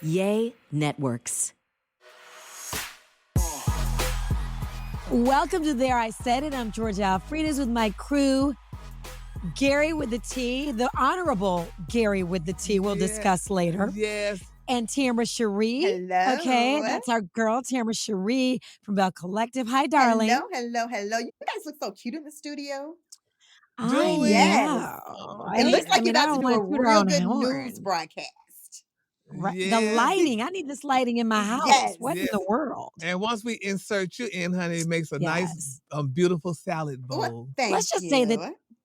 Yay Networks. Welcome to There I Said It. I'm Georgia Alfredas with my crew. Gary with the T, the honorable Gary with the T, we'll discuss later. Yes. And Tamara Cherie. Hello. Okay, that's our girl, Tamara Cherie from Bell Collective. Hi, darling. Hello. You guys look so cute in the studio. I know. Yes. It looks like you're about to do a real good news broadcast. Right. Yes. The lighting. I need this lighting in my house. Yes. What in the world? And once we insert you in, honey, it makes a nice, beautiful salad bowl. Well, Let's just say that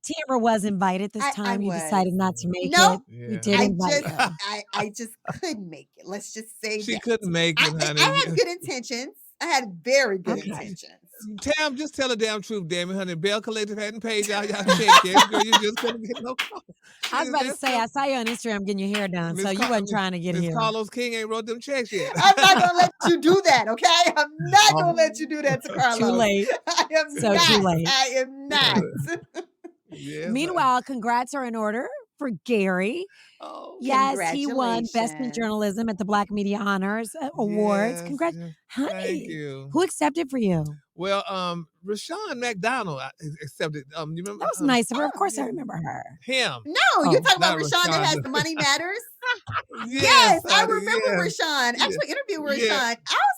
Tamara was invited this time. You decided not to make it. Yeah. We did invite her. I just couldn't make it. Let's just say she that. couldn't make it, honey. I had good intentions. I had very good intentions. Tam, just tell the damn truth, damn it, honey. Bell Collective hadn't paid y'all check yet. Girl, you just couldn't get no call. I was about to say, I saw you on Instagram getting your hair done, so you wasn't trying to get here. Carlos King ain't wrote them checks yet. I'm not going to let you do that, okay? I'm not going to let you do that to Carlos. Too late. I am so not. Too late. I am not. Yes, Meanwhile, congrats are in order for Gary. Oh, yes, he won Best in Journalism at the Black Media Honors Awards. Congrats. Yes. Honey, Thank you. Who accepted for you? Well, Rashawn McDonald accepted. You remember? That was nice of her. Of course, I remember her. Him. No, you're talking about Rashawn that has the Money Matters? Yes, I remember Rashawn. Actually, interviewed Rashawn.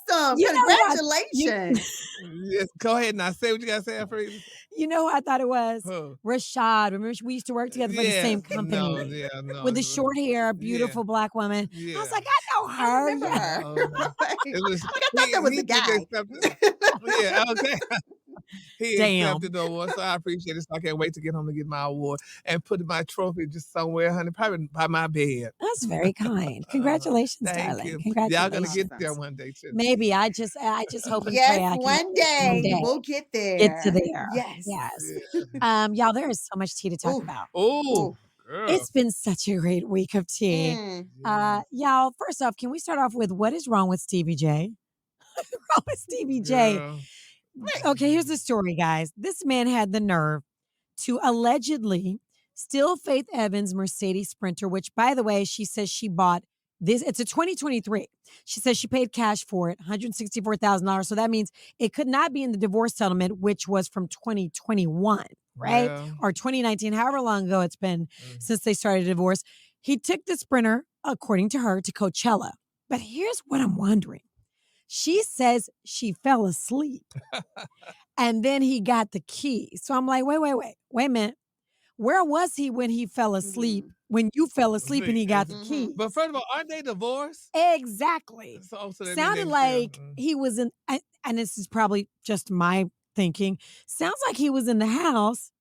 Awesome. Congratulations. Yes, go ahead now. Say what you got to say, Alfred. You know who I thought it was? Who? Rashad. Remember, we used to work together for the same company. No, with the short hair, beautiful black woman. Yeah. I was like, I know her. I remember her. It was, I thought that was a guy. Yeah, okay. He Damn. accepted the award, so I appreciate it. So I can't wait to get home to get my award and put my trophy just somewhere, honey, probably by my bed. That's very kind. Congratulations, darling. You. Congratulations. Y'all gonna get there one day too. Maybe. I just hope and yes, pray I can one day we'll get there. Get to there. Yes. Yeah. Y'all, there is so much tea to talk about. Oh. It's been such a great week of tea. Y'all, first off, can we start off with what is wrong with Stevie J? What's wrong with Stevie J? Girl. Okay, here's the story, guys. This man had the nerve to allegedly steal Faith Evans' Mercedes Sprinter, which, by the way, she says she bought this. It's a 2023. She says she paid cash for it, $164,000. So that means it could not be in the divorce settlement, which was from 2021, right? Yeah. Or 2019, however long ago it's been since they started a divorce. He took the Sprinter, according to her, to Coachella. But here's what I'm wondering. She says she fell asleep and then he got the key. So I'm like, wait a minute. Where was he when he fell asleep? When you fell asleep and he got the key? But first of all, aren't they divorced? Exactly. So sounded like he was in, and this is probably just my thinking, sounds like he was in the house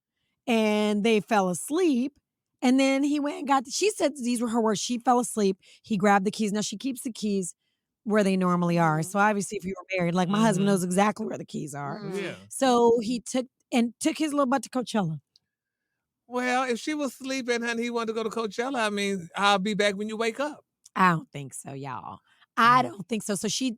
and they fell asleep. And then he went and got, she said these were her words. She fell asleep. He grabbed the keys. Now she keeps the keys where they normally are. So obviously if you were married, like my husband knows exactly where the keys are. Yeah. So he took his little butt to Coachella. Well, if she was sleeping and he wanted to go to Coachella, I mean, I'll be back when you wake up. I don't think so, y'all. I don't think so. So she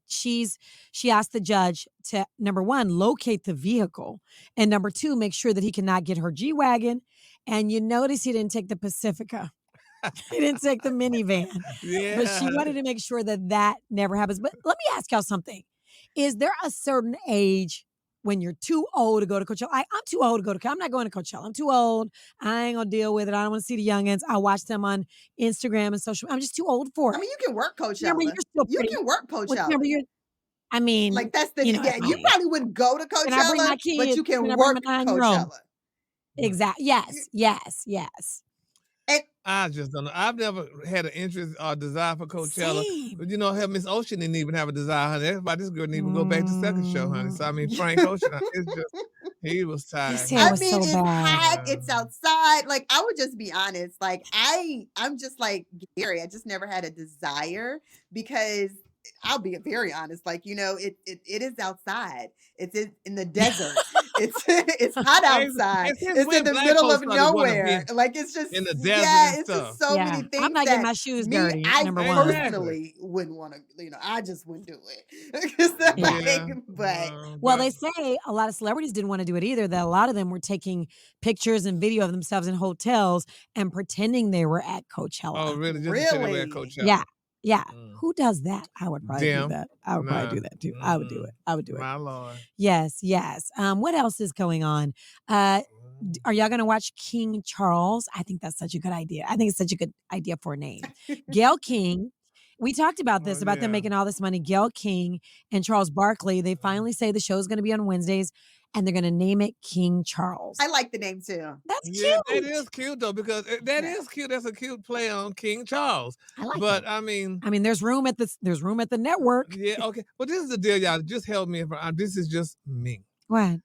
asked the judge to, number one, locate the vehicle. And number two, make sure that he cannot get her G-Wagon. And you notice he didn't take the Pacifica. He didn't take the minivan. Yeah. But she wanted to make sure that never happens. But let me ask y'all something. Is there a certain age when you're too old to go to Coachella? I'm too old to go to Coachella. I'm not going to Coachella. I'm too old. I ain't going to deal with it. I don't want to see the youngins. I watch them on Instagram and social. I'm just too old for it. I mean, you can work Coachella. Remember, you're still you pretty. can work Coachella. Remember, I mean. Like, that's the, you probably wouldn't go to Coachella, Can I bring my kids? but you can I work bring my 9-year-old? Coachella. Exactly. Yes. I just don't know. I've never had an interest or desire for Coachella. Same. But you know, Miss Ocean didn't even have a desire, honey. That's why this girl didn't even go back to second show, honey. So I mean, Frank Ocean, it's just he was tired. I mean, it's hot. It's outside. Like, I would just be honest. Like, I'm just like Gary. I just never had a desire because I'll be very honest. Like, you know, it is outside. It's in the desert. It's hot outside. It's in the middle of nowhere. Like, it's just in the desert. Yeah, it's just so many things. I'm not getting my shoes dirty. I number one. personally wouldn't want to. You know, I just wouldn't do it. But they say a lot of celebrities didn't want to do it either. That a lot of them were taking pictures and video of themselves in hotels and pretending they were at Coachella. Oh, really? Just pretending they were at Coachella. Yeah. Yeah. Mm. Who does that? I would probably do Them. that. I would probably do Nah. that too. I would do it. I would do it. My Lord. Yes, yes. What else is going on? Are y'all going to watch King Charles? I think that's such a good idea. I think it's such a good idea for a name. Gayle King. We talked about this, about them making all this money. Gayle King and Charles Barkley, they finally say the show's going to be on Wednesdays and they're going to name it King Charles. I like the name too. That's Yeah, cute. that is cute though, because that is cute. That's a cute play on King Charles. I like but it. I mean, there's room at the network. yeah, okay. Well, this is the deal, y'all. Just help me. This is just me. What?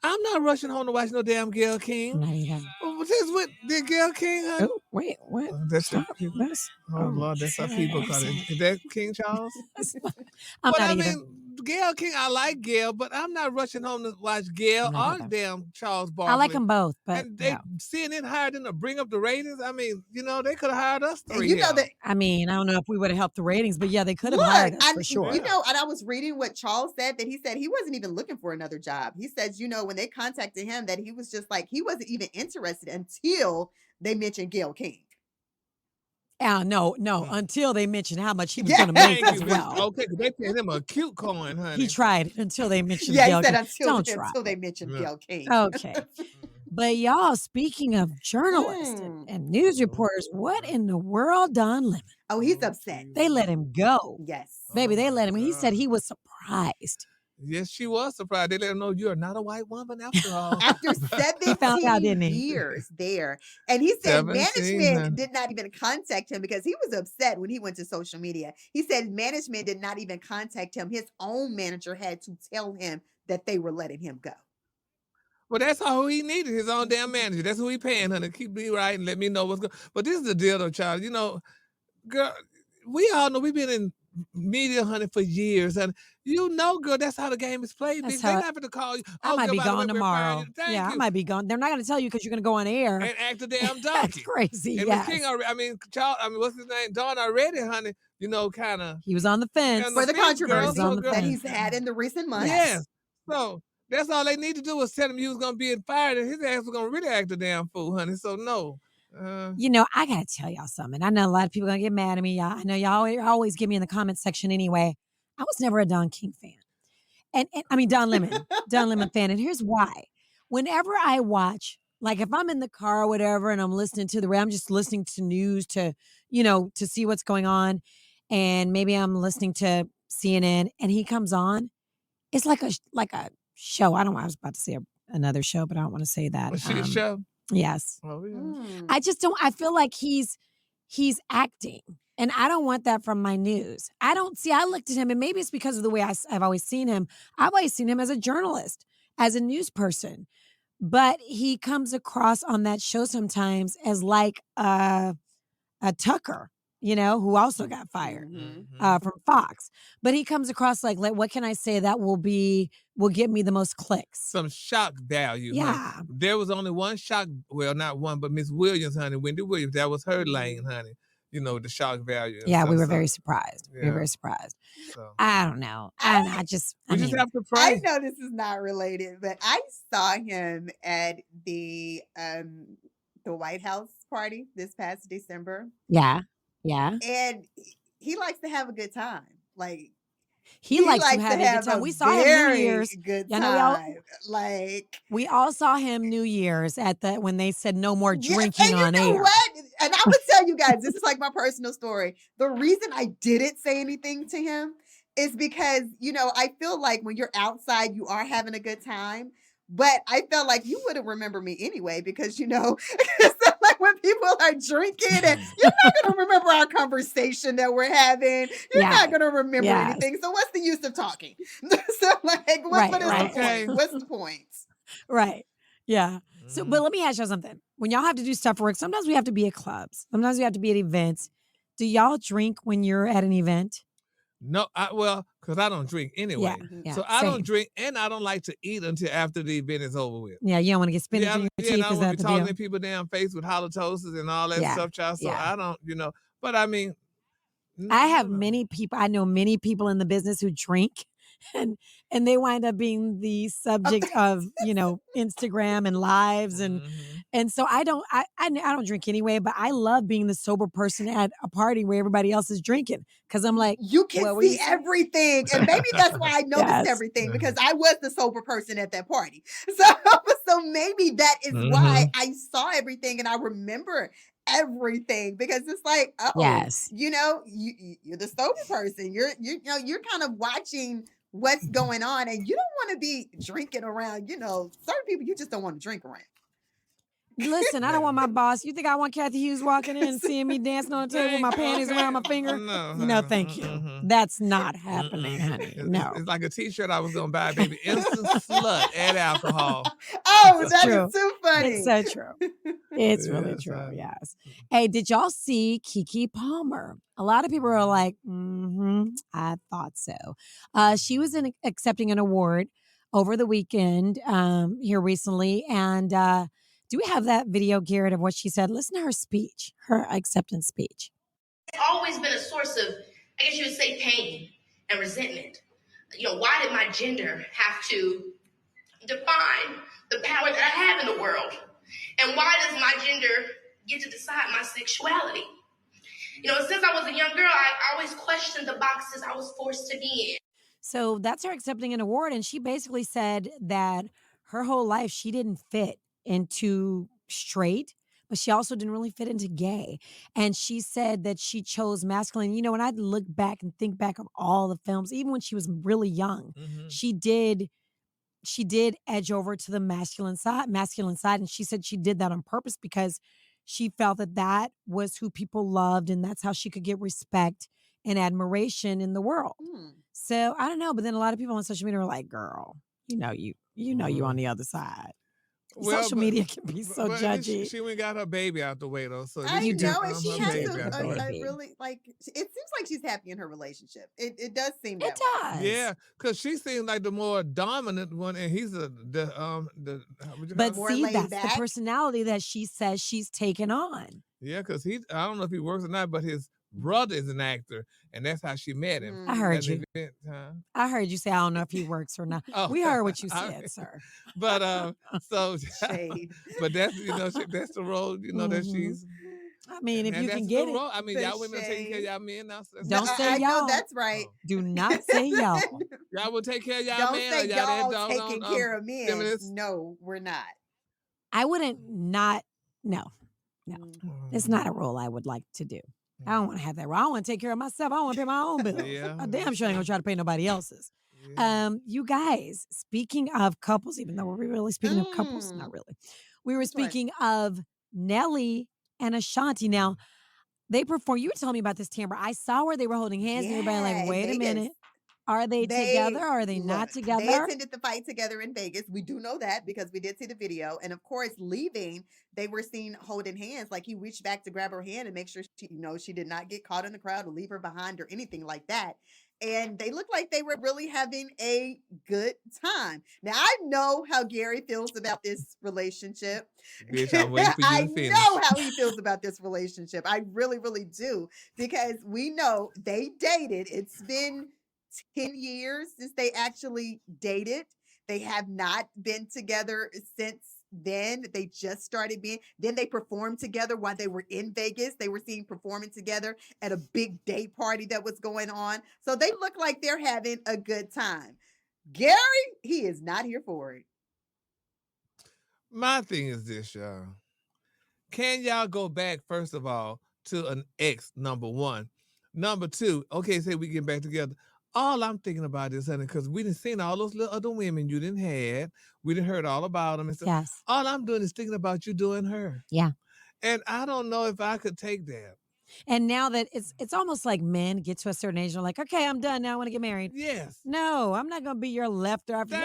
I'm not rushing home to watch no damn Gayle I'm King. not either. This what did Gayle King? Honey? Oh, wait, what? That's Stop. people. That's, Oh Lord, that's how people call it. Is that King Charles? I'm but not I either. mean, Gayle King, I like Gayle, but I'm not rushing home to watch Gayle Not or either. damn Charles Barkley. I like them both, but And they CNN hired them to bring up the ratings. I mean, they could have hired us three. You know that. I don't know if we would have helped the ratings, but yeah, they could have hired us for sure. You know, and I was reading what Charles said, that he said he wasn't even looking for another job. He says, when they contacted him, that he was just like, he wasn't even interested until they mentioned Gayle King. No, until they mentioned how much he was going to make as well. Okay, they paid him a cute coin, honey. He tried until they mentioned Gayle Gayle King. until they mentioned Gayle King. Okay. But y'all, speaking of journalists and news reporters, what in the world, Don Lemmon? Oh, he's upset. They let him go. Yes. Baby, they let him. He said he was surprised. Yes, she was surprised. They let him know you're not a white woman after all. After He found out, didn't 17 he? years there. And he said 17, management did not even contact him because he was upset when he went to social media. He said management did not even contact him. His own manager had to tell him that they were letting him go. Well, that's all he needed, his own damn manager. That's who he paying, honey. Keep me right and let me know what's going on. But this is the deal, though, child. Girl, we all know we've been in media, honey, for years. And girl, that's how the game is played. They're not going to call you. I might be gone tomorrow. Yeah, I might be gone. They're not going to tell you because you're going to go on air. And act a damn donkey. That's crazy, And yes. King already, what's his name? Don already, honey, kind of. He was on the fence. For the controversy that he's had in the recent months. Yes. So that's all they need to do is tell him he was going to be fired and his ass was going to really act a damn fool, honey. So no. I got to tell y'all something. I know a lot of people are going to get mad at me. Y'all. I know y'all always give me in the comment section anyway. I was never a Don King fan. Don Lemmon. Don Lemmon fan. And here's why. Whenever I watch, like if I'm in the car or whatever and I'm listening to I'm just listening to news to see what's going on. And maybe I'm listening to CNN and he comes on. It's like a show. I was about to say another show, but I don't want to say that. Was she a show? Yes. Oh, yeah. I just don't. I feel like he's acting, and I don't want that from my news. I looked at him, and maybe it's because of the way I've always seen him. I've always seen him as a journalist, as a news person, but he comes across on that show sometimes as like a Tucker. Who also got fired from Fox. But he comes across like, what can I say that will get me the most clicks? Some shock value. Yeah. Honey. There was only one shock, well, not one, but Miss Williams, honey, Wendy Williams, that was her lane, honey. The shock value. Yeah, we were very surprised. Yeah. We were very surprised. So. I don't know. We just have to pray. I know this is not related, but I saw him at the White House party this past December. Yeah. Yeah. And he likes to have a good time. Like he likes to have a good time. We saw him New Year's. Good time. We all saw him New Year's when they said no more drinking on air. What? And I would tell you guys, this is like my personal story. The reason I didn't say anything to him is because, I feel like when you're outside, you are having a good time. But I felt like you wouldn't remember me anyway because, like when people are drinking and you're not going to remember our conversation that we're having. You're not going to remember anything. So what's the use of talking? So like, what is the point? What's the point? Right. Yeah. So, but let me ask y'all something. When y'all have to do stuff for work, sometimes we have to be at clubs. Sometimes we have to be at events. Do y'all drink when you're at an event? No, because I don't drink anyway. Yeah, so I don't drink, and I don't like to eat until after the event is over with. Yeah, you don't want to get spinach in your teeth. And I don't want to be talking deal? to people damn face with halitosis and all that stuff, child. So I don't, but I mean. I have many people, I know many people in the business who drink and they wind up being the subject of Instagram and lives and so I don't drink anyway, but I love being the sober person at a party where everybody else is drinking because I'm like, you can what were see you saying? everything. And maybe that's why I noticed Yes. everything because I was the sober person at that party. So maybe that is why I saw everything and I remember everything because it's like, oh, Yes. you're the sober person. You're kind of watching what's going on and you don't want to be drinking around, certain people you just don't want to drink around. Listen, I don't want my boss. You think I want Kathy Hughes walking in and seeing me dancing on the table with my panties around my finger? No, thank you. That's not happening, honey. No. It's like a t-shirt I was going to buy, baby. Instant slut, add alcohol. Oh, that is too funny. It's so true. It's really true, yes. Hey, did y'all see Keke Palmer? A lot of people are like, I thought so. She was accepting an award over the weekend here recently, and do we have that video, Garrett, of what she said? Listen to her speech, her acceptance speech. It's always been a source of, I guess you would say, pain and resentment. Why did my gender have to define the power that I have in the world? And why does my gender get to decide my sexuality? Since I was a young girl, I always questioned the boxes I was forced to be in. So that's her accepting an award. And she basically said that her whole life she didn't fit into straight, but she also didn't really fit into gay. And she said that she chose masculine. When I look back and think back of all the films, even when she was really young, she did edge over to the masculine side. And she said she did that on purpose because she felt that was who people loved and that's how she could get respect and admiration in the world. So I don't know, but then a lot of people on social media are like, girl, you on the other side. Social media can be so judgy. She went got her baby out the way though. So I know, and she has a really it seems like she's happy in her relationship. It does seem that it does. Yeah, because she seems like the more dominant one, and he's but more see, laid that's back. the personality that she says she's taken on. Yeah, because I don't know if he works or not, but his brother is an actor, and that's how she met him. I heard you. Event, huh? I heard you say, I don't know if he works or not. We heard what you said, sir. But so, Shade. but that's that's the role that she's. I mean, if you can get it. I mean, y'all women are taking care of y'all men now. So don't say I y'all. know that's right. Do not say y'all. Y'all will take care of y'all don't men. Don't say y'all taking care of men. Feminists? No, we're not. I wouldn't not. No. It's not a role I would like to do. I don't want to have that role. I want to take care of myself. I want to pay my own bills. I damn sure ain't gonna try to pay nobody else's. Yeah. You guys, speaking of couples, even though we're really speaking of couples, not really. We were speaking of Nelly and Ashanti. Now, they perform. You were telling me about this, Tamara. I saw where they were holding hands, and everybody like, wait a minute. Are they together or are they not together? They attended the fight together in Vegas. We do know that because we did see the video. And of course, leaving, they were seen holding hands. Like he reached back to grab her hand and make sure she did not get caught in the crowd or leave her behind or anything like that. And they looked like they were really having a good time. Now, I know how Gary feels about this relationship. Bitch, I'm waiting for you to finish. I know how he feels about this relationship. I really, really do. Because we know they dated. It's been 10 years since they actually dated. They have not been together since then. They just started being. Then they performed together while they were in Vegas. They were seen performing together at a big day party that was going on. So they look like they're having a good time. Gary, he is not here for it. My thing is this, y'all. Can y'all go back, first of all, to an ex, number one? Number two, okay, say we get back together. All I'm thinking about is, honey, because we didn't seen all those little other women you didn't have. We didn't heard all about them and stuff. Yes. All I'm doing is thinking about you doing her. Yeah. And I don't know if I could take that. And now that it's almost like men get to a certain age and are like, okay, I'm done now. I want to get married. Yes. No, I'm not going to be your left after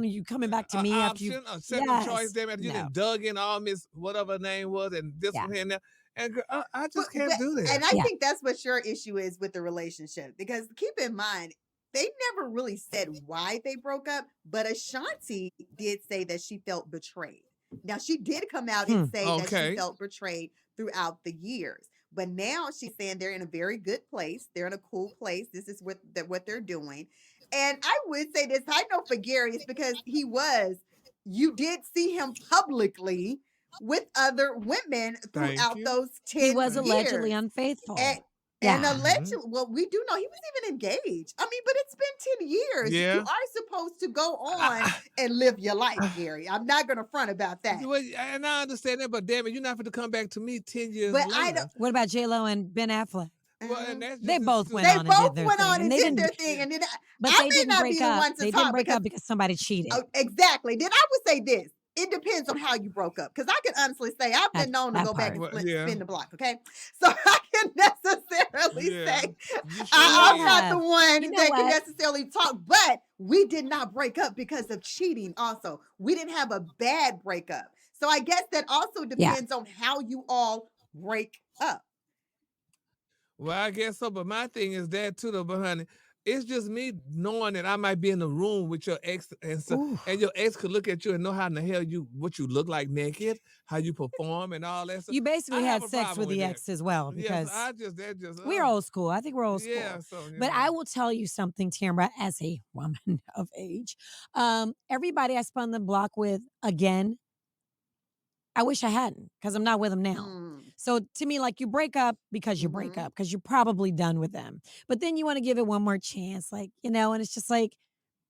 you coming back to me after you. A second choice, damn it. You done dug in all Miss whatever her name was and this one here and there. And I just can't do that. And I think that's what your issue is with the relationship. Because keep in mind, they never really said why they broke up, but Ashanti did say that she felt betrayed. Now, she did come out and say that she felt betrayed throughout the years. But now she's saying they're in a very good place. They're in a cool place. This is what they're doing. And I would say this, I know for Gary, it's because you did see him publicly with other women Thank throughout you. those 10 He was allegedly years. unfaithful. And Yeah. allegedly, well, we do know he was even engaged. I mean, but it's been 10 years. You Yeah. are supposed to go on I- and live your life, Gary. I'm not going to front about that. Well, and I understand that, but damn it, you're not going to come back to me 10 years But I later. don't. What about J-Lo and Ben Affleck? Well, and that's They just both as went They on and both did their went thing. on And and they did didn't, their thing. And then but I they may didn't not break be the up. one to They talk didn't break because up because somebody cheated. oh, exactly. Then I would say this. It depends on how you broke up. Because I can honestly say I've been known to that go back part. and Well, yeah. spin the block. Okay. So I can necessarily Yeah. say You sure I'm did. not the one You know that can what? necessarily talk, but we did not break up because of cheating also. We didn't have a bad breakup. So I guess that also depends on how you all break up. Well, I guess so, but my thing is that too, though, but honey, it's just me knowing that I might be in the room with your ex, and and your ex could look at you and know how in the hell what you look like naked, how you perform, and all that stuff. You basically I had have a sex problem with the that. ex as well Yes, because that just we're old school. I think we're old school. Yeah, so But I will tell you something, Tamara, as a woman of age. Everybody I spun the block with again, I wish I hadn't because I'm not with them now. So to me, like you break up because you break up because you're probably done with them. But then you want to give it one more chance, like, and it's just like,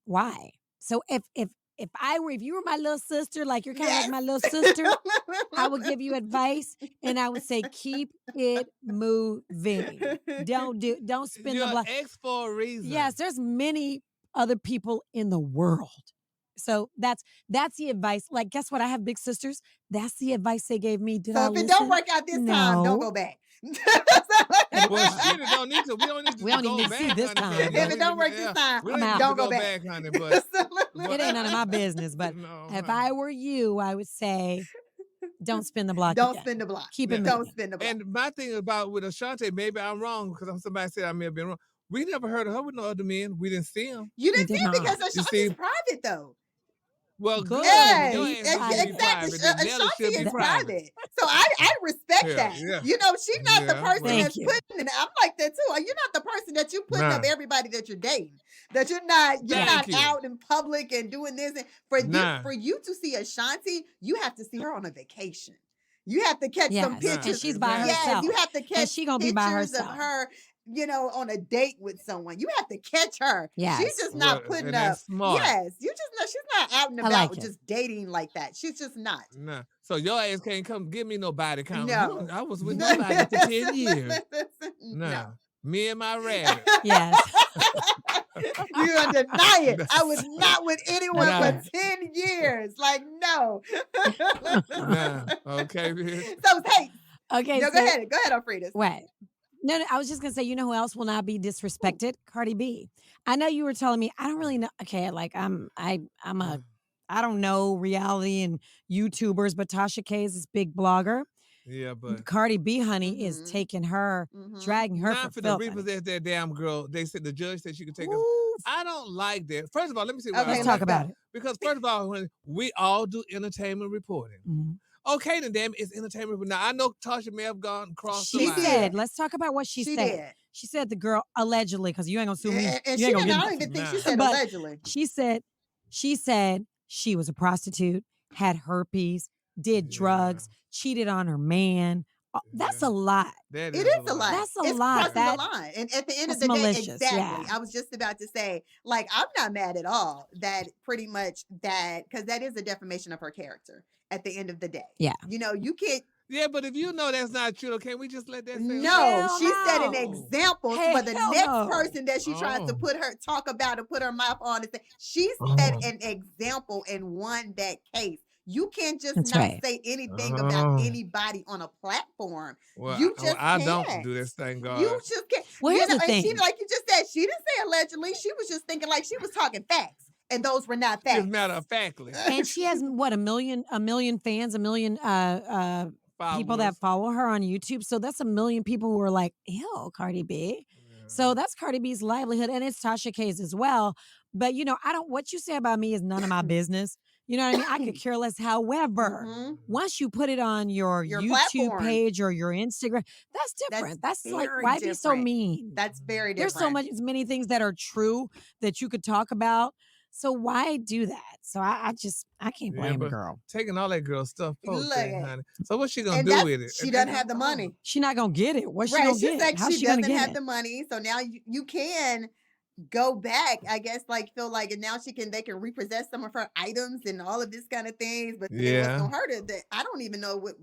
why? So if you were my little sister, like you're kind of like my little sister, I would give you advice and I would say keep it moving. Don't spin the your block. ex for a reason. Yes, there's many other people in the world. So that's the advice. Like, guess what? I have big sisters. That's the advice they gave me. Did I So if listen? it don't work out this time, don't go back. Well, shit, it don't need to. We don't need to We don't go even back, see this honey, so, time. you know, If it don't work this time, we don't need to don't go go back. honey. But It ain't none of my business. But no, if honey. I were you, I would say, don't spin the block. Don't again. spin the block. Keep it Yeah. moving. Don't spin the block. And my thing about with Ashanti, maybe I'm wrong because somebody said I may have been wrong. We never heard of her with no other men. We didn't see him. You didn't We see did it because not. Ashanti's private though. Well, good. Yes, Your ass needs to be exactly. private. Then Nelly Ashanti should be is private. private. So I respect Yeah, that. yeah. You know, she's not the Yeah, person well. that's Thank you. putting it. I'm like that too. You're not the person that you putting up Nah. everybody that you're dating. That you're not Thank you. out in public and doing this. And Nah. for you to see Ashanti, you have to see her on a vacation. You have to catch some Yes, pictures. and she's by Yes, herself. you have to catch she gonna be by pictures of herself. her, on a date with someone. You have to catch her. She's Yes. just not Well, putting and up. that's smart. Yes, she's not out and I about like it. just dating like that. She's just not. Nah. So your ass can't come give me no body count. No. I was with nobody for 10 years. Nah. No. Me and my rabbit. Yes. You gonna deny it. I was not with anyone Nah. for 10 years. Like, no. Nah. Okay, bitch. So, hey, Okay. no, so, go ahead, Alfredas. Wait. No, I was just gonna say, you know who else will not be disrespected? Cardi B. I know you were telling me. I don't really know. Okay, like I don't know reality and YouTubers, but Tasha K is this big blogger. Yeah, but Cardi B, honey, is taking her, dragging her not for for the filth. honey. repossess that damn girl. They said the judge said she could take us. Ooh, I don't like that. First of all, let me see. What Okay, I let's don't talk like. about it. Because first of all, when we all do entertainment reporting. Mhm. Okay, then damn, it's entertainment. Now I know Tasha may have gone across the She line. said, let's talk about what she said. did. She said the girl allegedly, because you ain't gonna sue me. And you she ain't gonna didn't, I get don't even think she Nah. said But allegedly. She said she was a prostitute, had herpes, did drugs, cheated on her man. That's Yeah. a lot. That It is a lot. That's a It's lot. crossing the line. And at the end of That's the day, malicious, exactly. yeah. I was just about to say, like, I'm not mad at all that pretty much because that is a defamation of her character at the end of the day. Yeah. You can't. Yeah, but if you know that's not true, can we just let that say? No, Hell she set an no. example Hell for the next no. person that she tries to Oh. talk about and put her mouth on and say, she set an example and won that case. You can't just That's not right. say anything about Oh. anybody on a platform. Well, You just I don't can't. do this thing, God. You just can't. Well, here's the And she, thing. like you just said, she didn't say allegedly. She was just thinking like she was talking facts, and those were not facts. Just matter of factly. And she has what, a million fans, a million people that follow her on YouTube. So that's a million people who are like, ew, Cardi B. So that's Cardi B's livelihood, and it's Tasha K's as well. But I don't. What you say about me is none of my business. You know what I mean? I could care less. However, Mhm. once you put it on your YouTube platform. page or your Instagram, that's different. That's like, very why be so different. mean? That's very There's different. so many things that are true that you could talk about. So why do that? So I can't Yeah, blame a but girl. taking all that girl stuff, poor Look thing, at- honey. So what's she gonna And do that's, with it? she doesn't have the money. She not gonna get it. What's she Right. gonna She get? said How's she she gonna doesn't get have it? the money. So now you can go back, I guess, like feel like, and now they can repossess some of her items and all of this kind of things. But then what's Yeah. gonna hurt her? That I don't even know what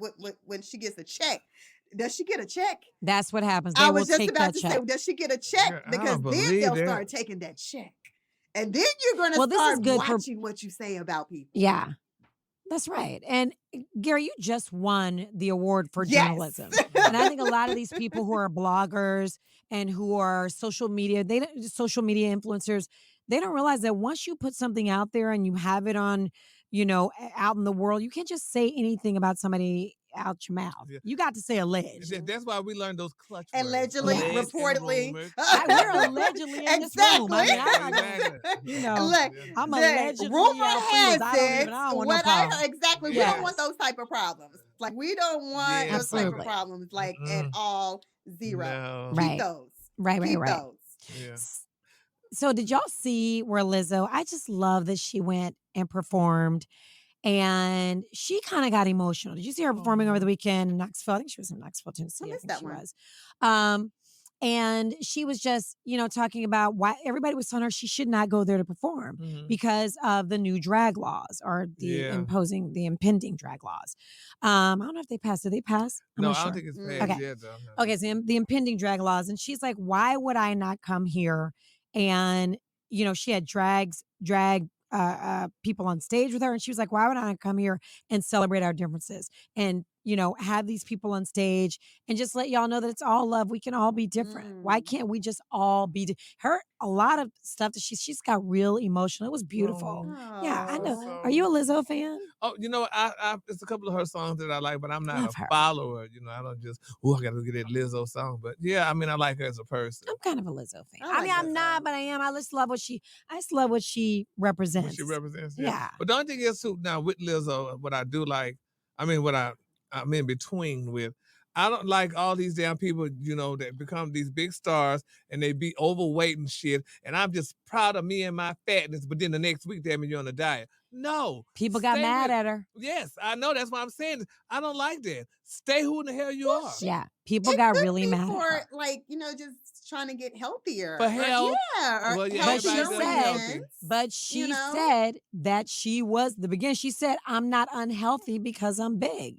when she gets a check. Does she get a check? That's what happens. They I will was just take about that to check. say, does she get a check? Girl, I Because don't then believe they'll that. start taking that check. And then you're gonna Well, this is start good for- watching what you say about people. Yeah. That's right. And Gary, you just won the award for Yes. journalism. And I think a lot of these people who are bloggers and who are social media influencers, they don't realize that once you put something out there and you have it on, out in the world, you can't just say anything about somebody out your mouth. Yeah. You got to say alleged. That's why we learned those clutch Allegedly, words. Alleged and reportedly. rumored. We're allegedly in this room. I mean, I'm not Exactly. Look, I'm the allegedly rumor out has freelance. I don't it. want no What I problem. heard exactly. We Yes. don't want those type of problems. Like we don't want Yeah. those type of Absolutely. problems. Like at all, zero. No. Keep Right. those. Right. Keep those. Yeah. So did y'all see where Lizzo, I just love that she went and performed and she kind of got emotional. Did you see her performing over the weekend in Knoxville? I think she was in Knoxville, Tennessee. I missed think that she one. was. And she was just, talking about why everybody was telling her she should not go there to perform Mhm. because of the new drag laws or the impending drag laws. I don't know if they passed. Did they pass? I'm No, not I sure. don't think it's Mm. passed Okay. yet, though. Okay, so the impending drag laws. And she's like, why would I not come here? And, she had drag people on stage with her. And she was like, why would I not come here and celebrate our differences? And, have these people on stage and just let y'all know that it's all love. We can all be different. Why can't we just all be a lot of stuff that she's got real emotional. It was beautiful. Oh, Yeah, I know. so- Are you a Lizzo fan? Oh, I there's a couple of her songs that I like, but I'm not Love a her. follower. I don't just I gotta get that Lizzo song. But yeah, I mean I like her as a person. I'm kind of a Lizzo fan. I like I'm Lizzo. not, but I am. I just love what she represents. What she represents. Yeah. But the only thing is too now with Lizzo, what I do like, I mean what I'm in between with. I don't like all these damn people, that become these big stars and they be overweight and shit. And I'm just proud of me and my fatness. But then the next week, damn it, you're on a diet. No. People got mad at her. Yes, I know. That's what I'm saying. I don't like that. Stay who in the hell you are. Yeah. People It got could really be mad for, at her. like, just trying to get healthier. For health. Yeah. Or Well, yeah, health But she everybody said, healthy. but she you know? said that she was the beginning. She said, I'm not unhealthy because I'm big.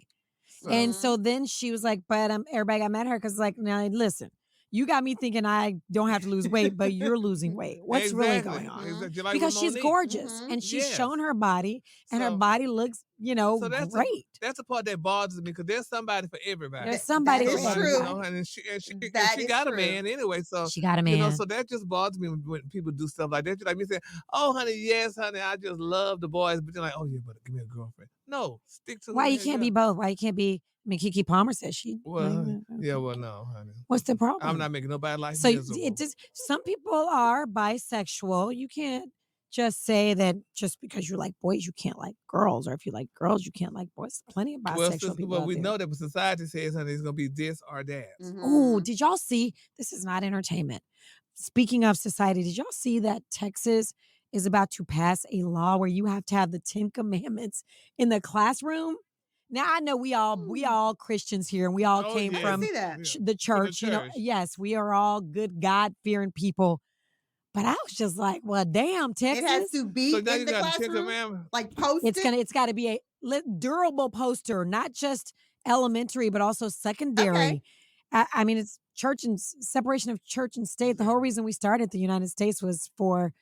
And so then she was like, but everybody got mad at her because now listen, you got me thinking I don't have to lose weight, but you're losing weight. What's really going on? Exactly. Like Because with she's Monique. gorgeous and she's Yes. shown her body and her So- body looks, So that's great. that's the part that bothers me because there's somebody for everybody. There's somebody that for is Somebody, everybody. true. and she That she is got a true. man anyway. So She got a man. so that just bothers me when people do stuff like that. Like me saying, "Oh, honey, yes, honey, I just love the boys," but they're like, "Oh yeah, but give me a girlfriend." No, stick to. Why who you the can't hell be you both? Why you can't be? I mean, Keke Palmer says she. Well, yeah, well, no, honey. What's the problem? I'm not making nobody like So miserable. some people are bisexual. You can't just say that just because you like boys, you can't like girls, or if you like girls, you can't like boys. Plenty of bisexual people well, out we there. know that society says, honey, it's gonna be this or that. Oh, did y'all see? This is not entertainment. Speaking of society, did y'all see that Texas is about to pass a law where you have to have the 10 Commandments in the classroom? Now I know we all Christians here, and we all Oh, came yeah. from see that. the church. church. Yes, we are all good God-fearing people. But I was just like, well, damn, Texas. It has to be So now in you the got the 10 classroom. commandments. Like posted. It's got to be a durable poster, not just elementary, but also secondary. Okay. I mean, it's church and separation of church and state. The whole reason we started the United States was for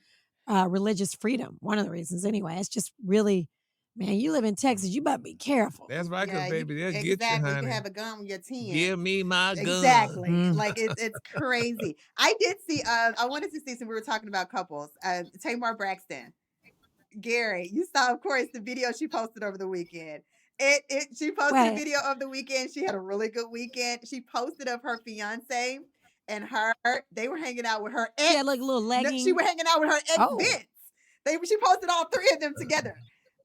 religious freedom. One of the reasons, anyway. It's just really, man. You live in Texas, you better be careful. That's right, because Yeah, baby, they'll get you, exactly. You honey. can have a gun with your 10. Give me my gun. Exactly. Mm. Like it's crazy. I did see. I wanted to see. So we were talking about couples. Tamar Braxton, Gary. You saw, of course, the video she posted over the weekend. She posted a video of the weekend. She had a really good weekend. She posted of her fiance and her. They were hanging out with her ex. Yeah, like little leggings. She was hanging out with her ex Oh. Vince. She posted all three of them together.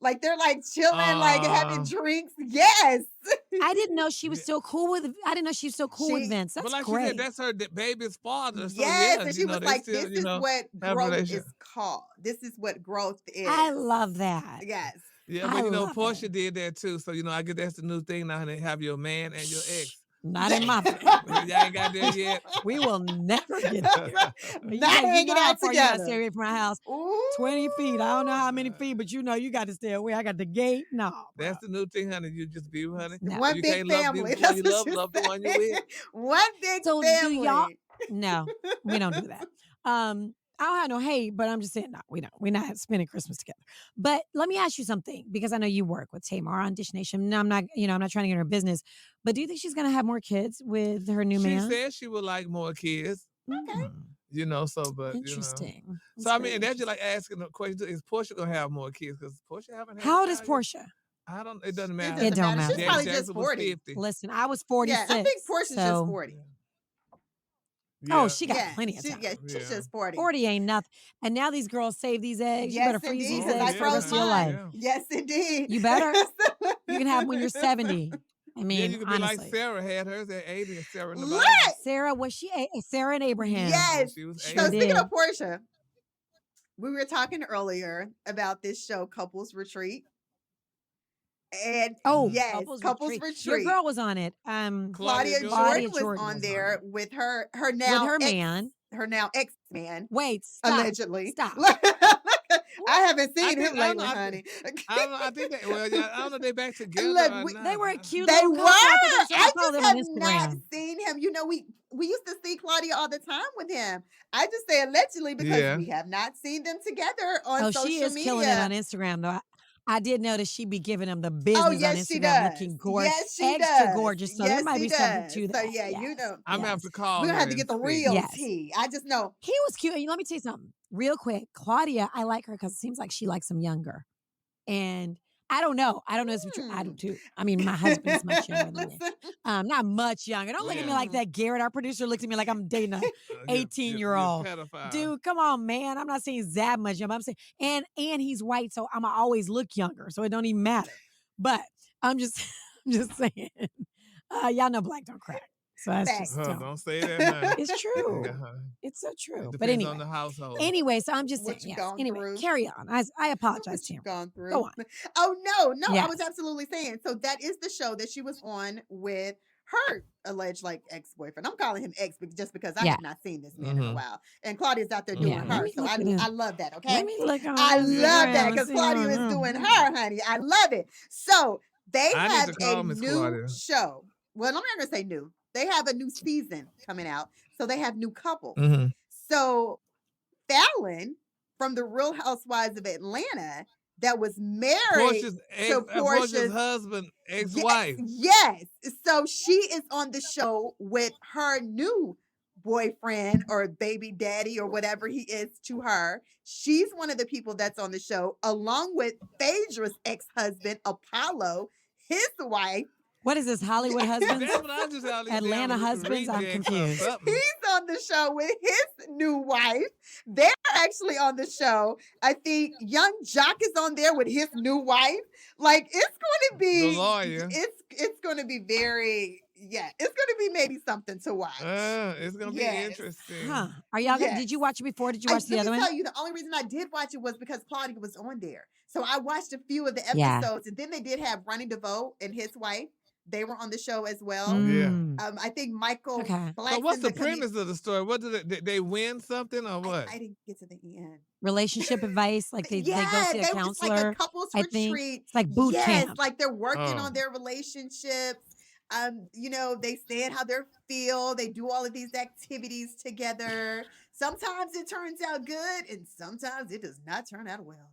Like they're like chilling, like having drinks. Yes. I didn't know she was so cool with. I didn't know she was so cool with Vince. That's but like great. she said, that's her baby's father. So Yes, yeah, and she was they like, still, "This is what have growth relationship. is called. This is what growth is." I love that. Yes. Yeah, I but love Portia it. did that too. So I guess that's the new thing now. They have your man and your ex. Not in my family. Y'all ain't got there yet. We will never get there. Not hanging how out far you gotta stay together. away from my house. 20 feet. I don't know how many feet, but you got to stay away. I got the gate. No, That's the new thing, honey. You just be with honey. No. One You big can't love family. the one you That's love, what love the one you with. One big So family. do y'all? No, we don't do that. I don't have no hate, but I'm just saying, no, we don't. We're not spending Christmas together. But let me ask you something, because I know you work with Tamar on Dish Nation. No, I'm not trying to get in her business. But do you think she's gonna have more kids with her new man? She said she would like more kids. Okay. But interesting. So I mean, and that's just like asking the question: is Portia gonna have more kids? Because Portia haven't had. How old is Portia? I don't. It doesn't matter. It don't matter. She's probably Jackson just was 40. 50. Listen, I was 46. Yeah, I think Portia's just 40. Oh, she got plenty of time. She's just 40. 40 ain't nothing. And now these girls save these eggs. Yes, you better freeze indeed, these eggs for the rest of your life. Yes, indeed. You better. You can have them when you're 70. I mean, you could be honestly. like Sarah had hers at 80 and Sarah in the Bible. Look! Sarah, was she Sarah and Abraham? Yes. She was So speaking of Portia, we were talking earlier about this show, Couples Retreat. And yes, Couples Retreat. Your girl was on it. Claudia Jordan was on there with her now man. Her now ex-man. Wait, stop. Allegedly. Stop. I haven't seen him lately, honey. I don't know. I think I don't know. They back together. Look, they were a cute. They little were. couple. I I follow just them on have Instagram. not seen him. We used to see Claudia all the time with him. I just say allegedly because we have not seen them together on social media. She is killing it on Instagram, though. I did notice she be giving him the business on Instagram, she does. looking gorgeous, Yes, she extra does. gorgeous. So yes, there might be something to that. So yeah, I'm gonna have to call. We're gonna have to her get the and real Yes. tea. I just know he was cute. And let me tell you something real quick. Claudia, I like her because it seems like she likes him younger. And I don't know. I don't know if it's true. I do too. I mean, my husband's much younger than me. Not much younger. Don't look at me like that. Garrett, our producer, looks at me like I'm dating a 18-year-old. Dude, come on, man. I'm not saying that much younger. I'm saying, and he's white, so I'm always look younger, so it don't even matter. But I'm just saying. Y'all know black don't crack. So that's just don't say that now. It's true. It's so true. It but anyway, on the household. Anyway, so I'm just saying. Yes. Anyway, through. Carry on. I apologize to you. Gone through. Go on. Oh no, Yes. I was absolutely saying. So that is the show that she was on with her alleged ex-boyfriend. I'm calling him ex just because I have not seen this man in a while. And Claudia's out there doing her. So I love that. Okay. Let me look on I love that because Claudia is doing her, honey. I love it. So they have a new show. Well, I'm not gonna say new. They have a new season coming out. So they have new couples. So Fallon from the Real Housewives of Atlanta that was married to Portia's husband, ex-wife. Yes. So she is on the show with her new boyfriend or baby daddy or whatever he is to her. She's one of the people that's on the show, along with Phaedra's ex-husband, Apollo, his wife. What is this, Hollywood husbands? That's what I just Atlanta husbands? I'm confused. He's on the show with his new wife. They're actually on the show. I think Young Jock is on there with his new wife. Like, it's going to be... The lawyer. It's going to be very... Yeah, it's going to be maybe something to watch. It's going to be interesting. Huh. Are y'all? Did you watch it before? Did you watch the other one? Let me tell you, the only reason I did watch it was because Claudia was on there. So I watched a few of the episodes, and then they did have Ronnie DeVoe and his wife. They were on the show as well. I think Michael. Okay. So what's the premise of the story? What did they win something or what? I didn't get to the end. Relationship advice, like they go see a counselor. It's like a couples retreat. It's like boot camp. Yes, like they're working on their relationships. They stand how they feel. They do all of these activities together. Sometimes it turns out good, and sometimes it does not turn out well.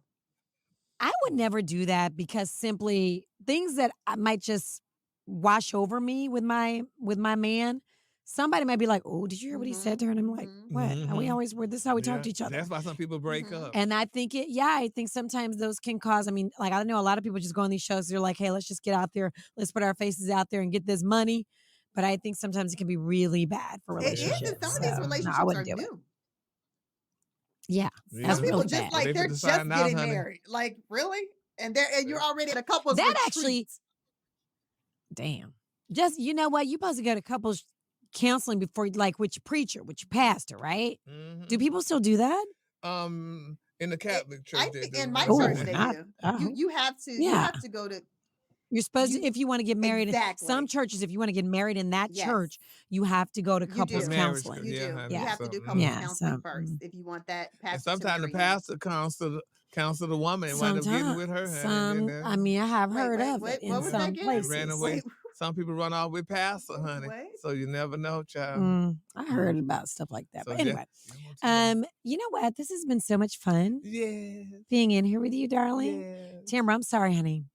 I would never do that because simply things that I might just wash over me with my man. Somebody might be like, "Oh, did you hear what he said to her?" And I'm like, "What? This is how we talk to each other." That's why some people break up. And I think I think sometimes those can cause. I mean, like I know a lot of people just go on these shows. They're like, "Hey, let's just get out there. Let's put our faces out there and get this money." But I think sometimes it can be really bad for relationships. It is, and some of these relationships are new. Yeah, some people just they're just getting married. Like, really? and you're already at a couple's That retreat. actually, damn. Just, you know what? You're supposed to go to couples counseling before, like, with your preacher, with your pastor, right? Mhm. Do people still do that? In the Catholic church, I they think do. in my Oh, church they not- do. You have to Yeah. go to You're supposed to, You- if you want to get married. exactly. Some churches, if you want to get married in that Yes. church, you have to go to You couples do. Marriage counseling. You Yeah, do. honey, You Yeah. have to so, do couples Yeah, counseling so, first if you want that pastor And sometimes the to marry pastor counsel the woman and wind up getting with her. honey, and I mean, I have Wait, heard wait, of what- it what in was some that again? places. ran away. Wait. Some people run off with pastor, honey. What? So you never know, child. I heard about stuff like that. So But anyway, you know what? This has been so much fun yes. being in here with you, darling. Yes. Tamara, I'm sorry, honey.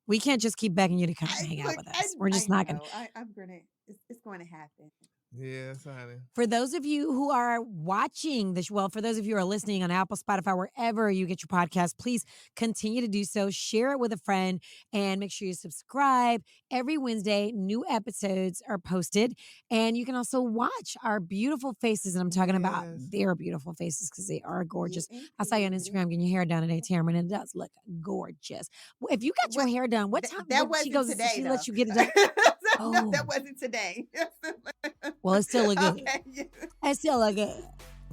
We can't just keep begging you to come hang out with us. We're just not going to. I'm gonna. It's going to happen. Yes, honey. For those of you who are watching this, well, for those of you who are listening on Apple, Spotify, wherever you get your podcast, please continue to do so. Share it with a friend and make sure you subscribe. Every Wednesday, new episodes are posted. And you can also watch our beautiful faces. And I'm talking about Yes. their beautiful faces because they are gorgeous. Yeah, I saw you on yeah. Instagram getting your hair done today, Tamara, and it does look gorgeous. If you got your hair done, what time? That she wasn't goes, today. she though. lets you get it done. No, that Oh. wasn't today. Well, it still look good. Okay, yeah. I still look good.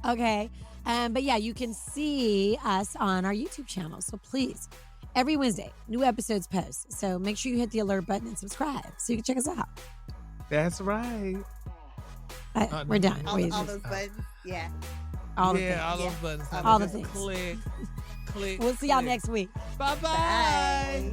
Okay. But yeah, you can see us on our YouTube channel. So please, every Wednesday, new episodes post. So make sure you hit the alert button and subscribe so you can check us out. That's right. We're done. All those buttons. Yeah. All the yeah, things. all those Yeah. buttons. All the Just things. Click. We'll see y'all click. next week. Bye-bye. Bye.